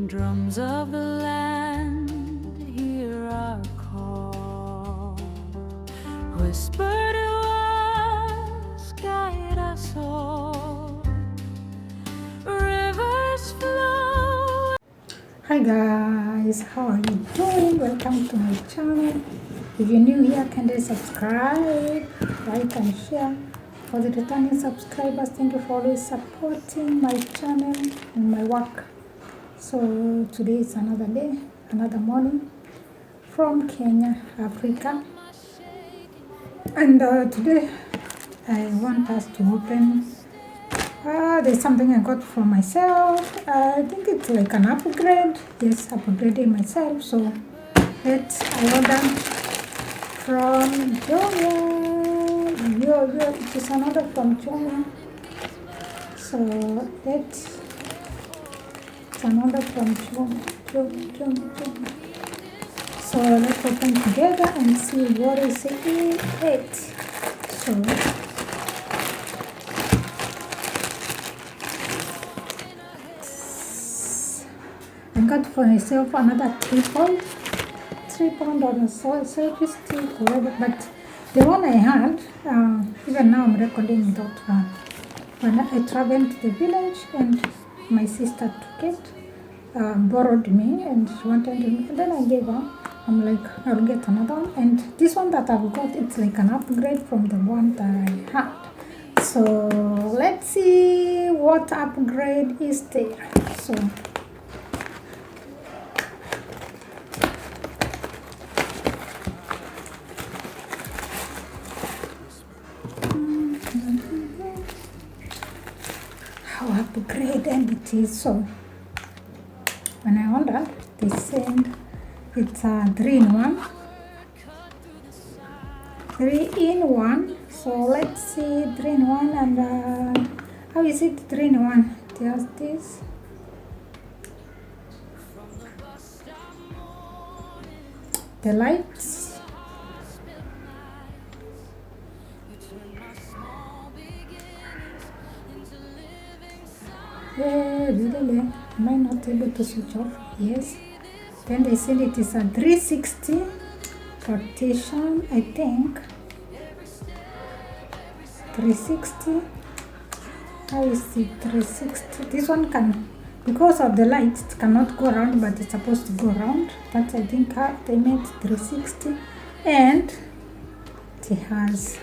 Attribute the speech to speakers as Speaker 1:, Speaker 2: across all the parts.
Speaker 1: Drums of the land hear our call. Whisper to us, guide us all. Rivers flow.
Speaker 2: Hi guys, how are you doing? Welcome to my channel. If you're new here, kindly subscribe, like and share. For the returning subscribers, thank you for always supporting my channel and my work. So today is another day, another morning from Kenya, Africa. And today I want us to open, there's something I got for myself. I think it's like an upgrade. Yes, upgrading myself. So I ordered from Joya. It is another from Joya. So it's another from Joya. So let's open together and see what is in it. So I got for myself another 3 pound on a selfie stick, whatever. But the one I had, even now I'm recording without one. When I traveled to the village and my sister took it, borrowed me, and she wanted to, and then I gave her. I'm like, I'll get another one. And this one that I've got, it's like an upgrade from the one that I had. So let's see what upgrade is there. So how upgrade and it is. So when I ordered, they send it's a 3-in-1. 3-in-1. So let's see 3-in-1 and how is it 3-in-1? Just this. The lights. Really, am I not able to switch off? Yes. Then they said it is a 360 rotation, I think. 360. How is it 360? This one can, because of the lights, it cannot go around, but it's supposed to go around. That's, I think, how they made 360. And it has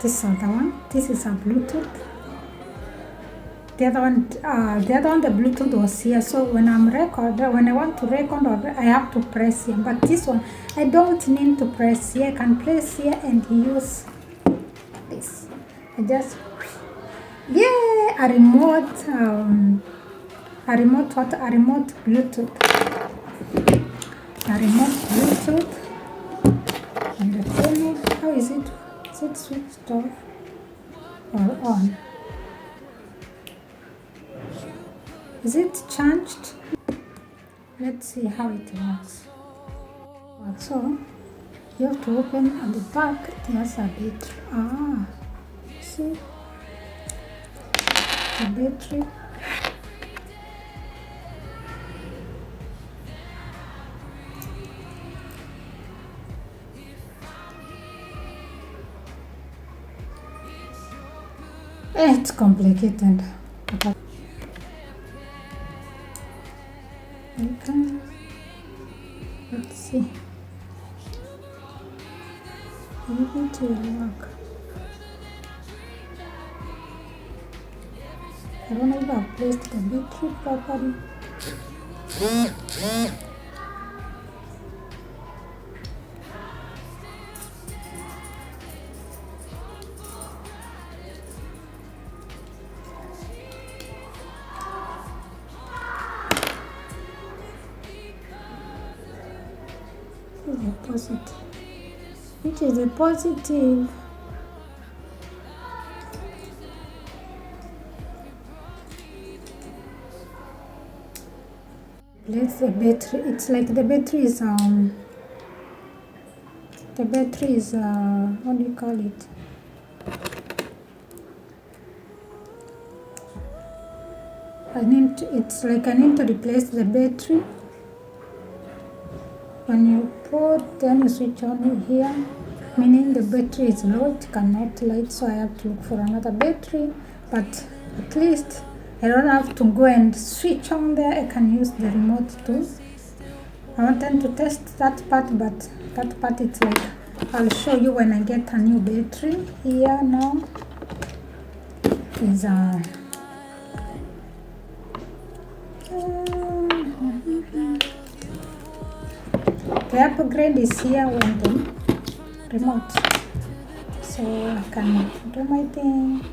Speaker 2: this other one. This is a Bluetooth. The other one, the Bluetooth was here. So when I want to record, I have to press here. But this one, I don't need to press here. I can press here and use this. I just, a remote Bluetooth. A remote Bluetooth. And the phone, how is it? Is it switched off or on? Is it charged? Let's see how it works. So you have to open at the back. There's a battery. See the battery. It's complicated. Okay. Let's see. Maybe it will work. I don't know if I've placed the battery properly. Positive. Which is a positive. Let's the battery. It's like the battery is the battery is what do you call it? It's like I need to replace the battery. When you put, then you switch on here, meaning the battery is low, it cannot light, so I have to look for another battery. But at least I don't have to go and switch on there. I can use the remote too. I wanted to test that part, but that part it's like I'll show you when I get a new battery. Here now is the upgrade is here on the remote, so I can do my thing.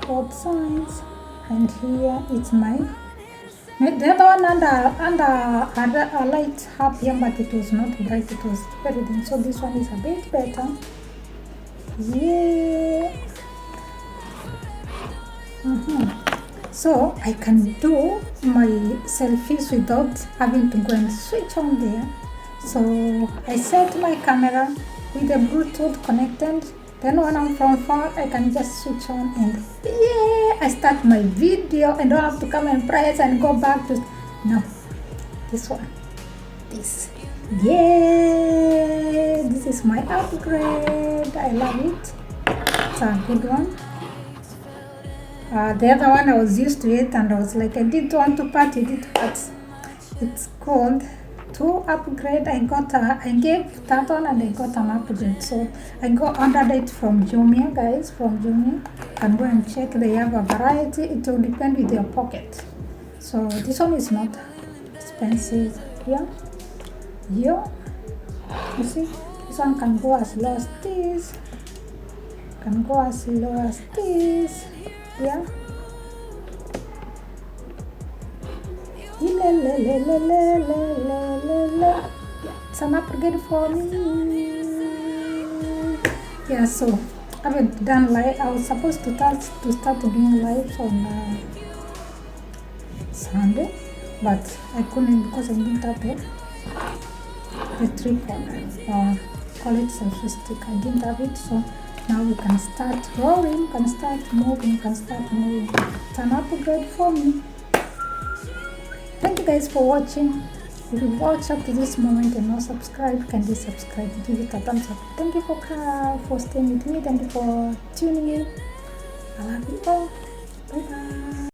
Speaker 2: Both sides, and here it's my the other one under a light up here, but it was not bright, it was very dim. So this one is a bit better. Yeah. So I can do my selfies without having to go and switch on there. So I set my camera with the Bluetooth connected. Then when I'm from far, I can just switch on and yeah, I start my video. I don't have to come and press and go back to, no, this one, this. Yeah, this is my upgrade. I love it. It's a good one. The other one I was used to it and I was like, I didn't want to part with it, but it's called to upgrade. I gave that one and I got an upgrade. So I ordered it from Jumia, guys, from Jumia. You can go and check. They have a variety. It will depend with your pocket. So this one is not expensive. Yeah. You see, this one can go as low as this. Can go as low as this. Yeah. It's an upgrade for me. Yeah, so I haven't done live. I was supposed to start doing live on Sunday, but I couldn't because I didn't have the tripod, call it selfie stick. I didn't have it, so now we can start rolling, can start moving, It's an upgrade for me. Thank you guys for watching. If you watched up to this moment and not subscribed, kindly subscribe, give it a thumbs up. Thank you for staying with me. Thank you for tuning in. I love you all. Bye bye.